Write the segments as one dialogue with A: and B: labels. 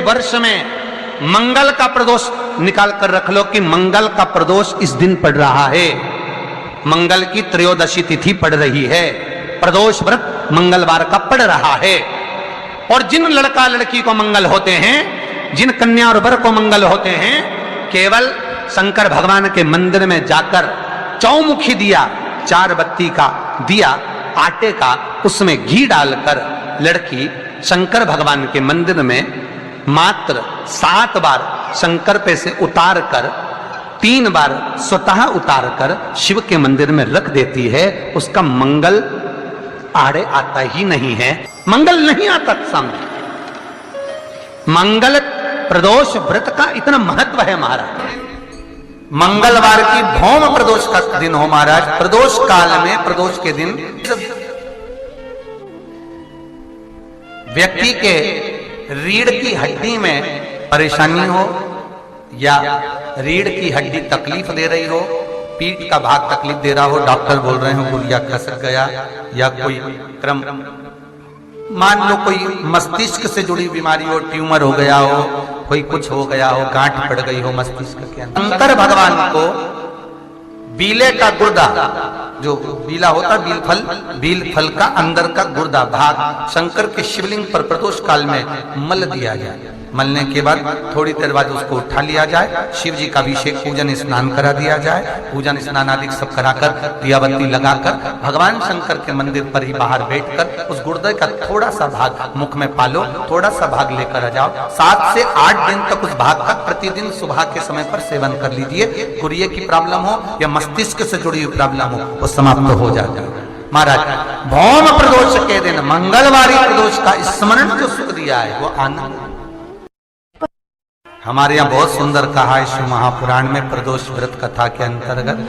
A: वर्ष में मंगल का प्रदोष निकाल कर रख लो कि मंगल का प्रदोष इस दिन पड़ रहा है, मंगल की त्रयोदशी तिथि पड़ रही है, प्रदोष व्रत मंगलवार का पड़ रहा है। और जिन लड़का लड़की को मंगल होते हैं, जिन कन्या और वर को मंगल होते हैं, केवल शंकर भगवान के मंदिर में जाकर चौमुखी दिया, 4 बत्ती का दिया आटे का, उसमें घी डालकर लड़की शंकर भगवान के मंदिर में मात्र 7 बार शंकर पे से उतार कर 3 बार स्वतः उतार कर शिव के मंदिर में रख देती है, उसका मंगल आड़े आता ही नहीं है, मंगल नहीं आता सामने। मंगल प्रदोष व्रत का इतना महत्व है महाराज। मंगलवार की भौम प्रदोष का दिन हो महाराज, प्रदोष काल में, प्रदोष के दिन व्यक्ति के रीढ़ की हड्डी में परेशानी हो या रीढ़ की हड्डी तकलीफ दे रही हो, पीठ का भाग तकलीफ दे रहा हो, डॉक्टर बोल रहे हो गुड़िया खसक गया, या कोई क्रम मान लो कोई मस्तिष्क से जुड़ी बीमारी हो, ट्यूमर हो गया हो, कोई कुछ हो गया हो, गांठ पड़ गई हो मस्तिष्क के अंदर, शंकर भगवान को बीले का गुर्दा, जो बीला होता है बील फल का अंदर का गुर्दा भाग शंकर के शिवलिंग पर प्रदोष काल में मल दिया जाए। मलने के बाद थोड़ी देर बाद उसको उठा लिया जाए, शिव जी का अभिषेक पूजन स्नान करा दिया जाए, पूजन स्नान आदि सब कराकर दिया बत्ती लगाकर भगवान शंकर के मंदिर पर ही बाहर बैठकर उस गुर्दे का थोड़ा सा भाग मुख में पालो, थोड़ा सा भाग लेकर आ जाओ। 7 से 8 दिन तक उस भाग का प्रतिदिन सुबह के समय पर सेवन कर लीजिए। गुर्दे की प्रॉब्लम हो या मस्तिष्क से जुड़ी हुई प्रॉब्लम हो, वो समाप्त हो जाता है महाराज। भौम प्रदोष के दिन मंगलवारी प्रदोष का स्मरण जो सुख दिया है वो आनंद हमारे यहाँ बहुत सुंदर कहा है शिव महापुराण में, प्रदोष व्रत कथा के अंतर्गत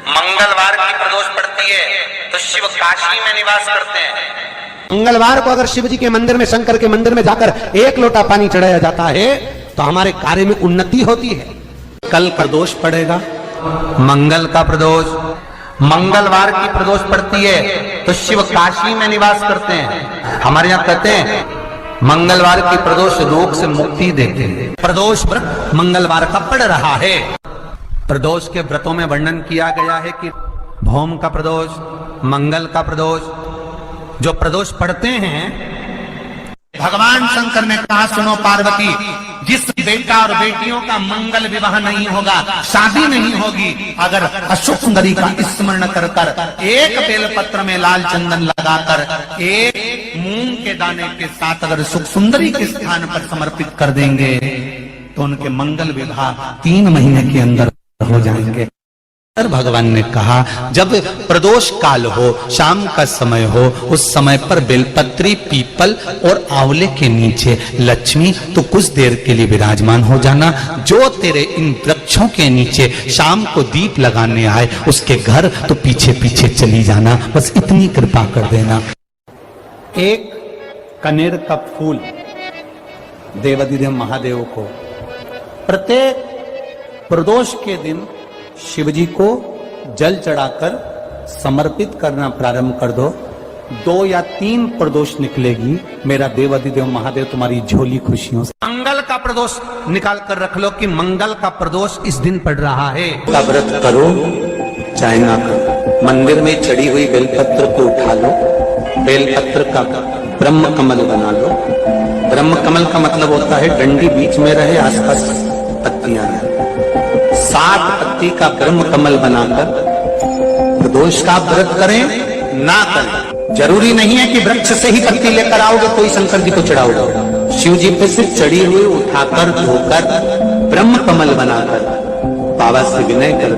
A: मंगलवार की प्रदोष पड़ती है तो शिव काशी में निवास करते हैं।
B: मंगलवार को अगर शिव जी के मंदिर में, शंकर के मंदिर में जाकर 1 लोटा पानी चढ़ाया जाता है तो हमारे कार्य में उन्नति होती है।
A: कल प्रदोष पड़ेगा, मंगल का प्रदोष, मंगलवार की प्रदोष पड़ती है तो शिव काशी में निवास करते हैं। हमारे यहाँ कहते हैं मंगलवार की प्रदोष रोग से मुक्ति देते हैं। प्रदोष व्रत मंगलवार का पड़ रहा है। प्रदोष के व्रतों में वर्णन किया गया है कि भौम का प्रदोष, मंगल का प्रदोष, जो प्रदोष पढ़ते हैं, भगवान शंकर ने कहा सुनो पार्वती, जिस बेटा और बेटियों का मंगल विवाह नहीं होगा, शादी नहीं होगी, अगर अशोक सुंदरी का स्मरण कर कर, एक बेलपत्र में लाल चंदन लगाकर, एक मूंग के दाने के साथ अगर सुख सुंदरी के स्थान पर समर्पित कर देंगे तो उनके मंगल विवाह 3 महीने के अंदर हो जाएंगे। भगवान ने कहा जब प्रदोष काल हो, शाम का समय हो, उस समय पर बेलपत्री, पीपल और आंवले के नीचे लक्ष्मी तो कुछ देर के लिए विराजमान हो जाना। जो तेरे इन वृक्षों के नीचे शाम को दीप लगाने आए उसके घर तो पीछे पीछे चली जाना, बस इतनी कृपा कर देना। एक कनेर का फूल देवाधिदेव महादेव को प्रत्येक प्रदोष के दिन शिव जी को जल चढ़ाकर समर्पित करना प्रारंभ कर दो। 2 या 3 प्रदोष निकलेगी, मेरा देवाधिदेव महादेव तुम्हारी झोली खुशियों से। मंगल का प्रदोष निकाल कर रख लो कि मंगल का प्रदोष इस दिन पड़ रहा है।
C: का व्रत करो चाहे ना करो, मंदिर में चढ़ी हुई बेलपत्र को उठा लो, बेलपत्र का ब्रह्म कमल बना लो। ब्रह्म कमल का मतलब होता है डंडी बीच में रहे, आसपास पत्तियां रहे। 7 पत्ती का ब्रह्म कमल बनाकर प्रदोष का व्रत करें ना करें, जरूरी नहीं है कि वृक्ष से ही पत्ती लेकर आओगे कोई शंकर जी को चढ़ाओगे। शिव जी पे से चढ़ी हुई उठाकर धोकर ब्रह्म कमल बनाकर बाबा से विनय कर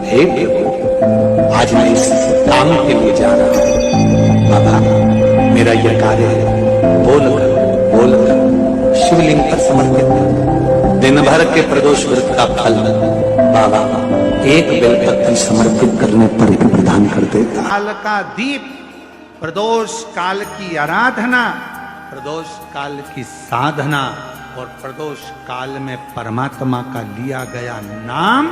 C: हे प्रभु, आज मैं इस काम के लिए जा रहा हूं, बाबा मेरा यह कार्य है, बोल कर शिवलिंग पर समर्पित कर। दिन भर के प्रदोष व्रत का फल बाबा एक बेलपत्र समर्पित करने पर ही प्रदान कर देगा।
A: काल का दीप, प्रदोष काल की आराधना, प्रदोष काल की साधना और प्रदोष काल में परमात्मा का लिया गया नाम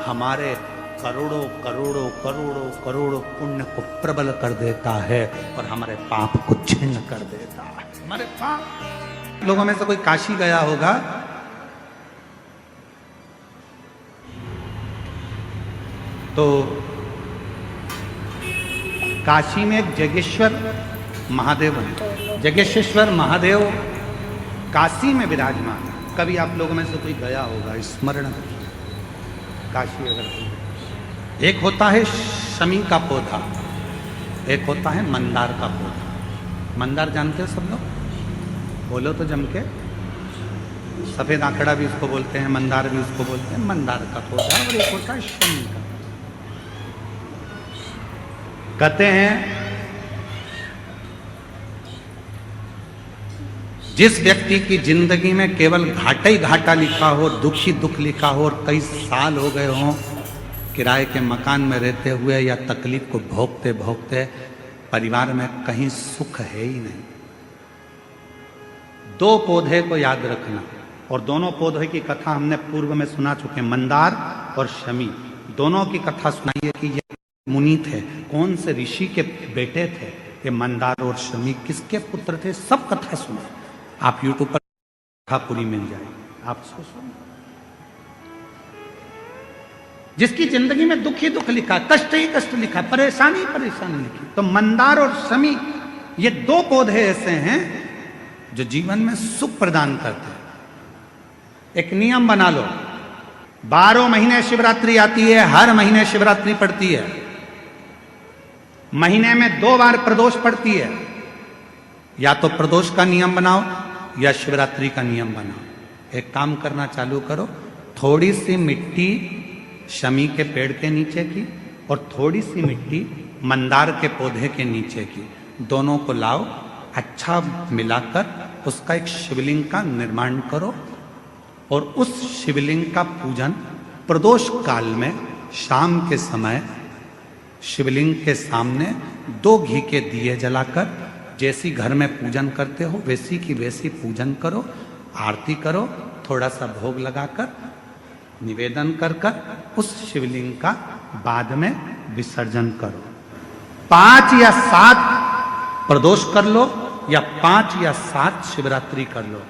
A: हमारे करोड़ों करोड़ों करोड़ों करोड़ों पुण्य को प्रबल कर देता है और हमारे पाप को छिन्न कर देता है। हमारे पाप आप लोगों में से कोई काशी गया होगा, तो काशी में एक जगेश्वर महादेव है। जगेश्वर महादेव काशी में विराजमान है। कभी आप लोगों में से कोई गया होगा, स्मरण रखिए काशी अगर कोई। एक होता है शमी का पौधा, एक होता है मंदार का पौधा। मंदार जानते हो सब लोग? बोलो तो जम के। सफेद आंकड़ा भी उसको बोलते हैं, मंदार भी उसको बोलते हैं। मंदार का पौधा और एक होता है शमी का। कहते हैं जिस व्यक्ति की जिंदगी में केवल घाटा ही घाटा लिखा हो, दुख ही दुख लिखा हो और कई साल हो गए हों किराए के मकान में रहते हुए या तकलीफ को भोगते भोगते, परिवार में कहीं सुख है ही नहीं, दो पौधे को याद रखना। और दोनों पौधे की कथा हमने पूर्व में सुना चुके हैं, मंदार और शमी। दोनों की कथा सुनाइए कि ये मुनि थे, कौन से ऋषि के बेटे थे ये मंदार और शमी, किसके पुत्र थे, सब कथा सुने। आप यूट्यूब पर कथा पूरी मिल जाएगी, आप उसको सुनो। जिसकी जिंदगी में दुख ही दुख लिखा, कष्ट ही कष्ट लिखा, परेशानी ही परेशानी लिखी। तो मंदार और शमी ये दो पौधे ऐसे हैं जो जीवन में सुख प्रदान करते हैं। एक नियम बना लो, 12 महीने शिवरात्रि आती है, हर महीने शिवरात्रि पड़ती है, महीने में 2 बार प्रदोष पड़ती है। या तो प्रदोष का नियम बनाओ या शिवरात्रि का नियम बनाओ। एक काम करना चालू करो, थोड़ी सी मिट्टी शमी के पेड़ के नीचे की और थोड़ी सी मिट्टी मंदार के पौधे के नीचे की, दोनों को लाओ, अच्छा मिलाकर उसका एक शिवलिंग का निर्माण करो और उस शिवलिंग का पूजन प्रदोष काल में शाम के समय शिवलिंग के सामने 2 घी के दिए जलाकर, जैसी घर में पूजन करते हो वैसी की वैसी पूजन करो, आरती करो, थोड़ा सा भोग लगाकर निवेदन कर कर उस शिवलिंग का बाद में विसर्जन करो। 5 या 7 प्रदोष कर लो या 5 या 7 शिवरात्रि कर लो,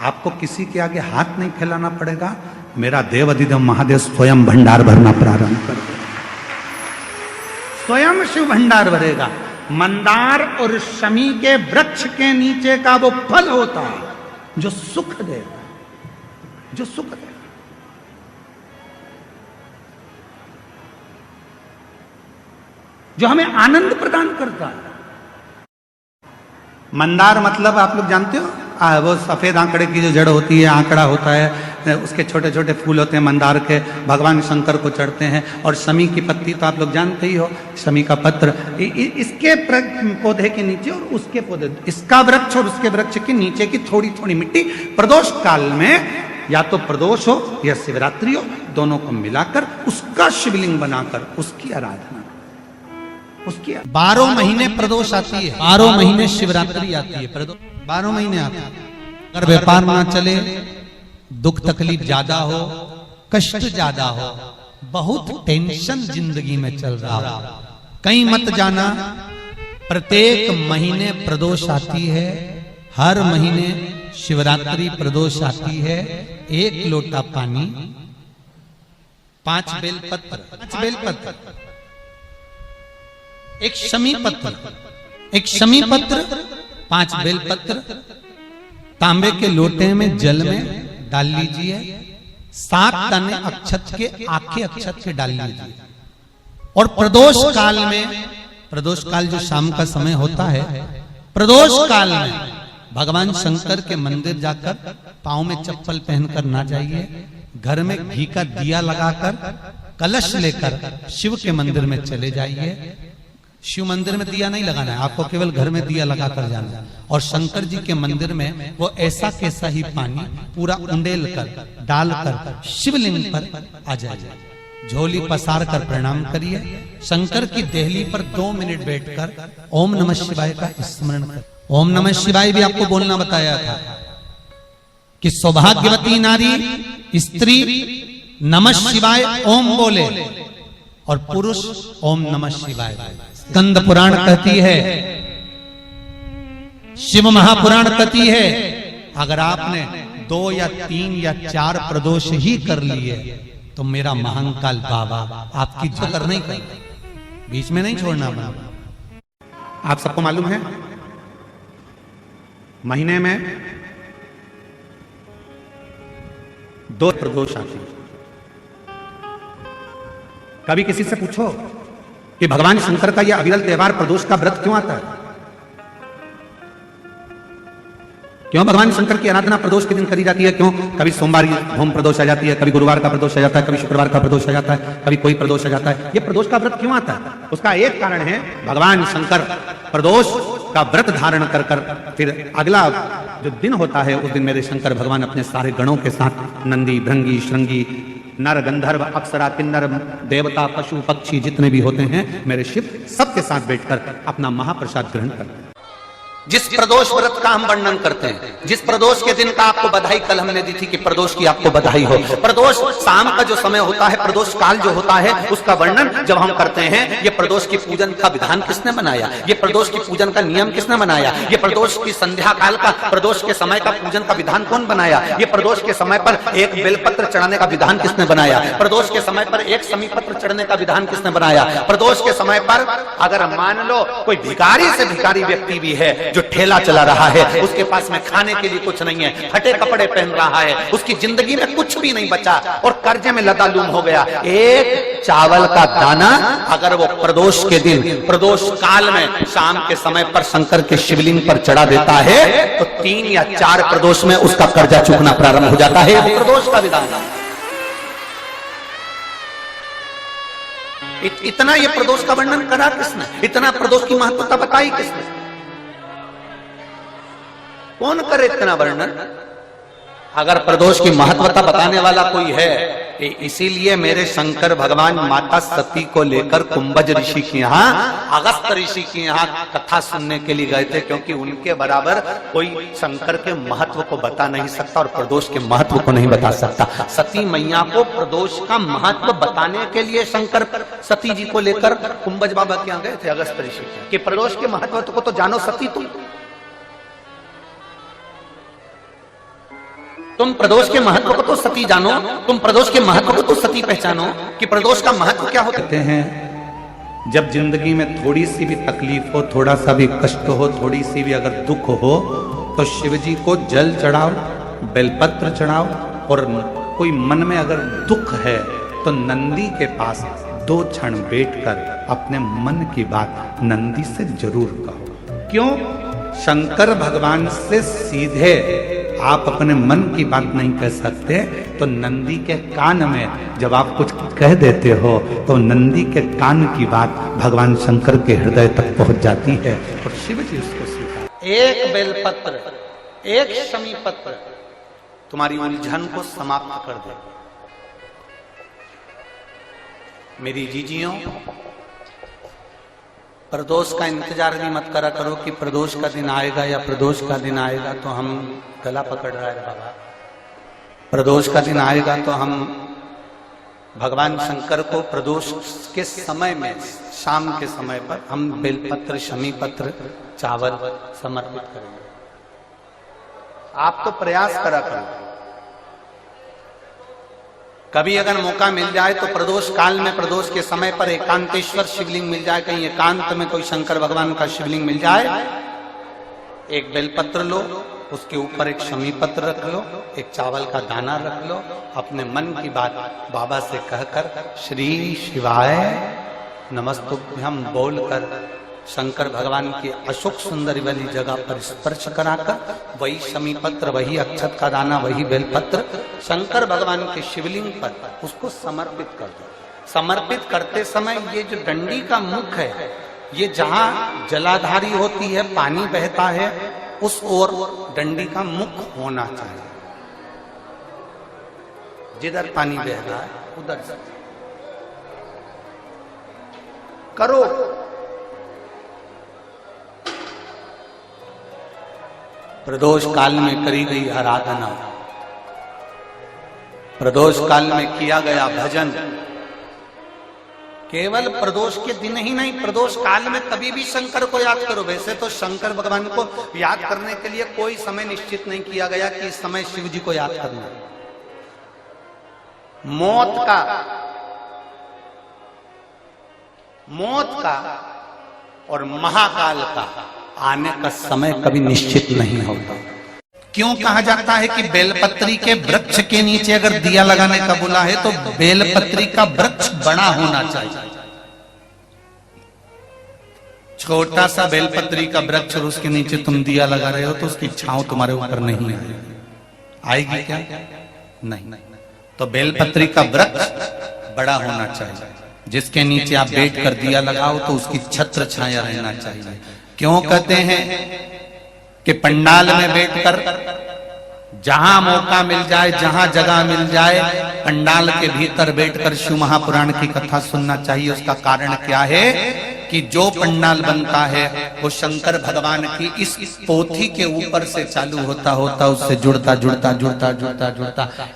A: आपको किसी के आगे हाथ नहीं फैलाना पड़ेगा। मेरा देव अधिदेव महादेव स्वयं भंडार भरना प्रारंभ कर देगा, स्वयं शिव भंडार भरेगा। मंदार और शमी के वृक्ष के नीचे का वो फल होता है जो सुख देगा, जो सुख देगा। जो हमें आनंद प्रदान करता है। मंदार मतलब आप लोग जानते हो, वो सफेद आंकड़े की जो जड़ होती है, आंकड़ा होता है, उसके छोटे छोटे फूल होते हैं मंदार के, भगवान शंकर को चढ़ते हैं। और शमी की पत्ती तो आप लोग जानते ही हो, शमी का पत्र, इसके पौधे के नीचे और उसके पौधे, इसका वृक्ष और उसके वृक्ष के नीचे की थोड़ी थोड़ी मिट्टी प्रदोष काल में या तो प्रदोष हो या शिवरात्रि हो, दोनों को मिलाकर उसका शिवलिंग बनाकर उसकी आराधना, उसकी
B: 12 महीने प्रदोष आती है, 12 महीने शिवरात्रि आती है, 12 महीने आती है। अगर व्यापार ना चले, दुख तकलीफ ज्यादा हो, कष्ट ज्यादा हो, बहुत टेंशन जिंदगी में चल रहा हो, कहीं मत जाना। प्रत्येक महीने प्रदोष आती है, हर महीने शिवरात्रि प्रदोष आती है। 1 लोटा पानी, 5 बेलपत्र, 5 बेलपत्र, एक शमी पत्र, एक शमी पत्र, 5 बेलपत्र तांबे के लोटे में जल में डाल लीजिए। 7 दाने अक्षत के, आखे अक्षत के डाल लीजिए। और प्रदोष काल में, प्रदोष काल जो शाम का समय होता है, प्रदोष काल में भगवान शंकर के मंदिर जाकर पांव में चप्पल पहनकर ना जाइए, घर में घी का दिया लगाकर कलश लेकर शिव के मंदिर में चले जाइए। शिव मंदिर में दिया नहीं लगाना है आपको, केवल घर में दिया लगाकर जाना है। और शंकर जी के मंदिर में वो ऐसा कैसा ही पानी पूरा उंडेल कर डालकर शिवलिंग पर आ जाए, झोली पसार कर प्रणाम करिए। शंकर की देहली पर 2 मिनट बैठकर ओम नमः शिवाय का स्मरण कर। ओम नमः शिवाय भी आपको बोलना बताया था कि सौभाग्यवती नारी स्त्री नमः शिवाय ओम बोले और पुरुष ओम नमः शिवाय। स्कंद पुराण कहती है, शिव महापुराण कहती है, अगर आपने 2 या 3 या 4 प्रदोष ही कर लिए तो मेरा महंकाल बाबा आपकी जकर नहीं कर, बीच में नहीं छोड़ना बाबा।
A: आप सबको मालूम है महीने में 2 प्रदोष आते हैं। कभी किसी से पूछो कि भगवान शंकर का यह अविरल त्योहार प्रदोष का व्रत क्यों आता है, क्यों भगवान शंकर की आराधना प्रदोष के दिन करी जाती है, क्यों कभी सोमवार होम प्रदोष आ जाती है, कभी गुरुवार का प्रदोष आ जाता है, कभी शुक्रवार का प्रदोष आ जाता है, कभी कोई प्रदोष आ जाता है। ये प्रदोष का व्रत क्यों आता है? उसका एक कारण है भगवान शंकर प्रदोष का व्रत धारण कर फिर अगला जो दिन होता है उस दिन मेरे शंकर भगवान अपने सारे गणों के साथ नंदी, भृंगी, श्रृंगी, नर, गंधर्व, अप्सरा, किन्नर, देवता, पशु, पक्षी जितने भी होते हैं मेरे शिव सबके साथ बैठकर अपना महाप्रसाद ग्रहण करते हैं। जिस प्रदोष व्रत का हम वर्णन करते हैं, जिस प्रदोष के दिन का आपको बधाई कल हमने दी थी कि प्रदोष की आपको बधाई हो, प्रदोष शाम का जो समय होता है, प्रदोष काल जो होता है उसका वर्णन जब हम करते हैं, ये प्रदोष की पूजन का विधान किसने बनाया, ये प्रदोष की पूजन का नियम किसने बनाया, ये प्रदोष की संध्या काल का प्रदोष के समय का पूजन का विधान कौन बनाया, ये प्रदोष के समय पर एक बेलपत्र चढ़ाने का विधान किसने बनाया, प्रदोष के समय पर एक समीपत्र चढ़ने का विधान किसने बनाया, प्रदोष के समय पर अगर मान लो कोई भिखारी से भिखारी व्यक्ति भी है जो ठेला चला रहा है, उसके पास में खाने के लिए कुछ नहीं है, फटे कपड़े पहन रहा है, उसकी जिंदगी में कुछ भी नहीं बचा और कर्जे में लदालूम हो गया, एक चावल का दाना अगर वो प्रदोष के दिन, प्रदोष काल में शाम के समय पर शंकर के शिवलिंग पर चढ़ा देता है तो 3 या 4 प्रदोष में उसका कर्जा चुकना प्रारंभ हो जाता है। प्रदोष का विधान इतना ये प्रदोष का वर्णन करा किसने, इतना प्रदोष की महत्वता बताई किसने, कौन करे इतना वर्णन? अगर प्रदोष की महत्वता बताने वाला कोई है, इसीलिए मेरे शंकर भगवान माता सती को लेकर कुंभज ऋषि के यहाँ, अगस्त ऋषि के यहाँ कथा सुनने के लिए गए थे, क्योंकि उनके बराबर कोई शंकर के महत्व को बता नहीं सकता और प्रदोष के महत्व को नहीं बता सकता। सती मैया को प्रदोष का महत्व बताने के लिए शंकर सती जी को लेकर कुंभज बाबा के यहाँ गए थे, अगस्त ऋषि, कि प्रदोष के महत्व को तो जानो सती, तुम प्रदोष के महत्व को तो सती जानो, तुम प्रदोष के महत्व को तो सती पहचानो कि प्रदोष का महत्व क्या होता है। जब जिंदगी में थोड़ी सी भी तकलीफ हो, थोड़ा सा भी कष्ट हो, थोड़ी सी भी अगर दुख हो तो शिव जी को जल चढ़ाओ, बेलपत्र चढ़ाओ, और कोई मन में अगर दुख है तो नंदी के पास 2 क्षण बैठकर अपने मन की बात नंदी से जरूर कहो। क्यों? शंकर भगवान से सीधे आप अपने मन की बात नहीं कह सकते, तो नंदी के कान में जब आप कुछ कह देते हो तो नंदी के कान की बात भगवान शंकर के हृदय तक पहुंच जाती है और शिव जी उसको स्वीकार। एक बेलपत्र, एक शमीपत्र तुम्हारी उलझन को समाप्त कर दे। मेरी जीजियों, प्रदोष का इंतजार भी मत करा करो कि प्रदोष का दिन आएगा या प्रदोष का दिन आएगा तो हम गला पकड़ रहा है बाबा, प्रदोष का दिन आएगा तो हम भगवान शंकर को प्रदोष के समय में, शाम के समय पर हम बेलपत्र, शमीपत्र, चावल समर्पित करेंगे। आप तो प्रयास करा करो, कभी अगर मौका मिल जाए तो प्रदोष काल में, प्रदोष के समय पर एकांतेश्वर शिवलिंग मिल जाए, कहीं एकांत में कोई शंकर भगवान का शिवलिंग मिल जाए, एक बेलपत्र लो, उसके ऊपर एक शमीपत्र रख लो, एक चावल का दाना रख लो, अपने मन की बात बाबा से कहकर श्री शिवाय नमस्तुभ्यं बोलकर शंकर भगवान की अशोक सुंदरी वाली जगह पर स्पर्श कराकर वही शमीपत्र, वही अक्षत का दाना, वही बेलपत्र शंकर भगवान के शिवलिंग पर उसको समर्पित कर दो। समर्पित करते समय ये जो डंडी का मुख है, ये जहां जलाधारी होती है, पानी बहता है, उस ओर डंडी का मुख होना चाहिए। जिधर पानी बह रहा है उधर से करो। प्रदोष काल में करी गई आराधना, प्रदोष काल में किया गया भजन, केवल प्रदोष के दिन ही नहीं, प्रदोष काल में कभी भी शंकर को याद करो। वैसे तो शंकर भगवान को याद करने के लिए कोई समय निश्चित नहीं किया गया कि इस समय शिव जी को याद करना। मौत का और महाकाल का आने का समय कभी निश्चित नहीं होता। क्यों कहा जाता है कि बेलपत्री के वृक्ष के नीचे अगर दिया लगाने का बोला है तो बेलपत्री का वृक्ष बड़ा होना चाहिए। छोटा सा बेलपत्री का वृक्ष और उसके नीचे तुम दिया लगा रहे हो तो उसकी छांव तुम्हारे ऊपर नहीं आएगी क्या? नहीं। तो बेलपत्री का वृक्ष बड़ा होना चाहिए, जिसके नीचे आप बैठ कर दिया लगाओ तो उसकी छत्र छाया रहना चाहिए। क्यों कहते हैं कि पंडाल में बैठकर जहां मौका मिल जाए, जहां जगह मिल जाए, पंडाल के भीतर बैठकर शिव महापुराण की कथा सुनना चाहिए। उसका कारण क्या है कि जो पंडाल बनता है वो शंकर भगवान की इस पोथी के ऊपर से चालू होता उससे जुड़ता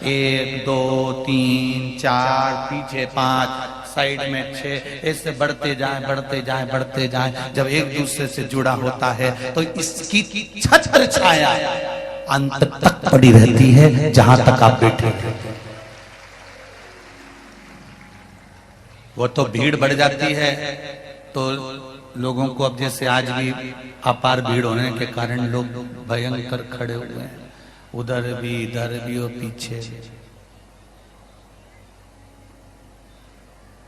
A: 1 2 3 4 पीछे 5 साइड में 6 ऐसे बढ़ते जाए। जब एक दूसरे से जुड़ा होता है तो इसकी छत्र छाया अंत तक पड़ी रहती है, जहां तक आप बैठे। वो तो भीड़ बढ़ जाती है तो लोगों को, अब जैसे आज भी अपार भीड़ होने के कारण लोग भयंकर खड़े हुए हैं, उधर भी इधर भी और पीछे।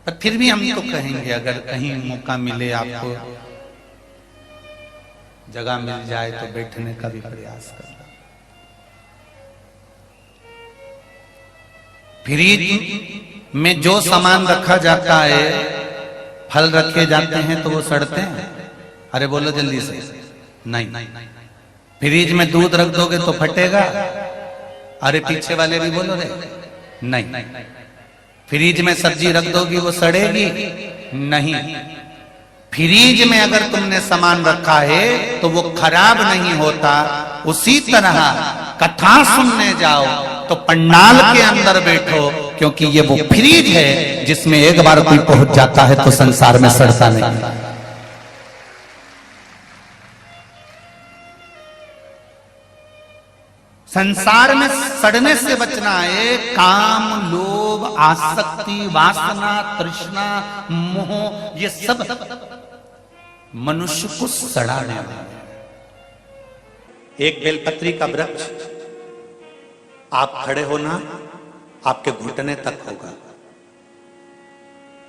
A: पर फिर भी हम तो कहेंगे, अगर कहीं मौका मिले, आपको जगह मिल जाए तो बैठने का भी प्रयास करना। फ्रिज में जो सामान रखा जाता है, फल रखे जाते हैं तो वो सड़ते हैं। अरे बोलो जल्दी से, नहीं। फ्रिज में दूध रख दोगे तो फटेगा। अरे पीछे वाले भी बोलो रे, नहीं। फ्रिज में सब्जी रख दोगी वो सड़ेगी? नहीं। फ्रिज में अगर तुमने सामान रखा है तो वो खराब नहीं होता। उसी तरह कथा सुनने जाओ तो पंडाल के अंदर बैठो, क्योंकि ये वो फ्रिज है जिसमें एक बार कोई पहुंच जाता है तो संसार में सड़ता नहीं। संसार में सड़ने से बचना है। काम, लोभ, आसक्ति, वासना, तृष्णा, मोह, ये सब मनुष्य को सड़ाने वाला है। एक बेलपत्री का वृक्ष आप खड़े होना आपके घुटने तक होगा।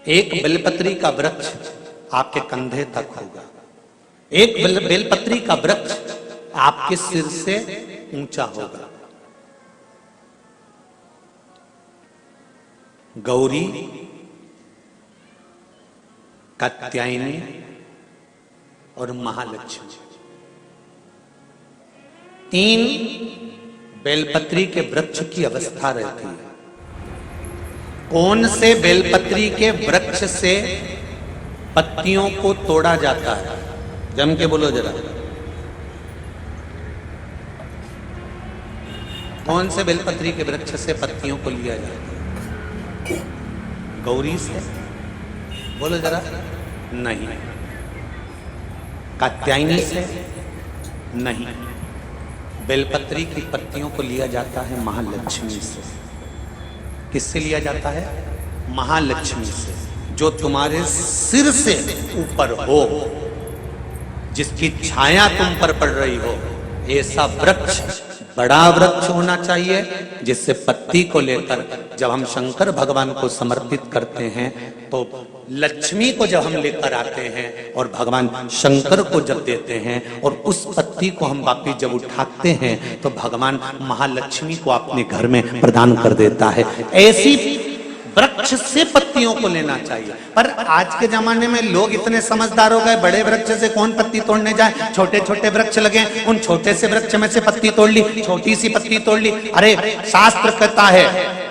A: एक बेलपत्री का वृक्ष आपके कंधे तक होगा। एक बेलपत्री का वृक्ष आपके सिर से ऊंचा होगा। गौरी, कात्यायनी और महालक्ष्मी, 3 बेलपत्री के वृक्ष की अवस्था रहती है। कौन से बेलपत्री के वृक्ष से पत्तियों को तोड़ा जाता है? जम के बोलो जरा। कौन से बेलपत्री के वृक्ष से पत्तियों को लिया जाता है? गौरी से? बोलो जरा। नहीं। कात्यायनी से? नहीं। बेलपत्री की पत्तियों को लिया जाता है महालक्ष्मी से। किससे लिया जाता है? महालक्ष्मी से, जो तुम्हारे सिर से ऊपर हो, जिसकी छाया तुम पर पड़ रही हो। ऐसा वृक्ष, बड़ा वृक्ष होना चाहिए, जिससे पत्ती को लेकर जब हम शंकर भगवान को समर्पित करते हैं तो लक्ष्मी को जब हम लेकर आते हैं और भगवान शंकर को जब देते हैं और उस पत्ती को हम वापिस जब उठाते हैं तो भगवान महालक्ष्मी को अपने घर में प्रदान कर देता है। ऐसी वृक्ष से पत्तियों को लेना चाहिए। पर आज के जमाने में लोग इतने समझदार हो गए, बड़े वृक्ष से कौन पत्ती तोड़ने जाए, छोटे छोटे वृक्ष लगे, उन छोटे से वृक्ष में से पत्ती तोड़ ली, छोटी सी पत्ती तोड़ ली। अरे शास्त्र कहता है,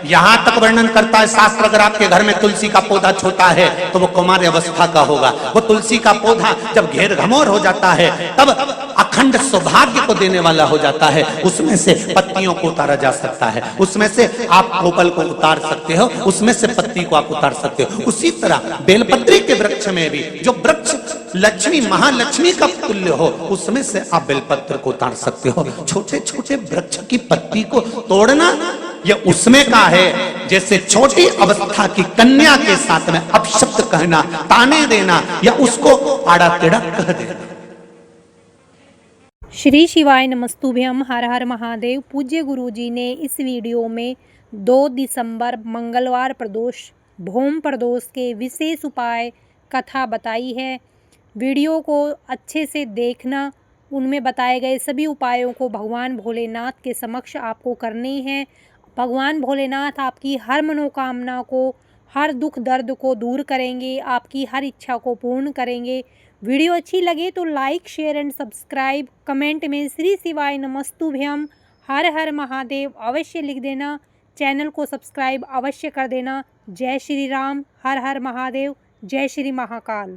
A: यहां तक वर्णन करता है शास्त्र, अगर आपके घर में तुलसी का पौधा छोटा है तो वो कुमार अवस्था का होगा। वो तुलसी का पौधा जब घेर घमोर हो जाता है तब
C: अखंड सौभाग्य को देने वाला हो जाता है। उसमें से पत्तियों को उतारा जा सकता है, उसमें से आप कोपल को उतार सकते हो, उसमें से पत्ती को आप उतार सकते हो। उसी तरह बेलपत्री के वृक्ष में भी जो वृक्ष लक्ष्मी महालक्ष्मी का तुल्य हो, उसमें से आप बेलपत्र को उतार सकते हो। छोटे छोटे वृक्ष की पत्ती को तोड़ना यह उसमें का है जैसे छोटी अवस्था की कन्या के साथ में अपशब्द कहना, ताने देना या उसको आड़ा टेढ़ा कह देना।
D: श्री शिवाय नमस्तुभ्यम। हर हर महादेव। पूज्य गुरुजी ने इस वीडियो में 2 दिसंबर मंगलवार प्रदोष भौम प्रदोष के विशेष उपाय कथा बताई है। वीडियो को अच्छे से देखना, उनमें बताए गए सभी उपायों को भगवान भोलेनाथ के समक्ष आपको करने हैं। भगवान भोलेनाथ आपकी हर मनोकामना को, हर दुख दर्द को दूर करेंगे, आपकी हर इच्छा को पूर्ण करेंगे। वीडियो अच्छी लगे तो like share and subscribe, comment में श्री शिवाय नमस्तुभ्यम हर हर महादेव अवश्य लिख देना। चैनल को सब्सक्राइब अवश्य कर देना। जय श्री राम। हर हर महादेव। जय श्री महाकाल।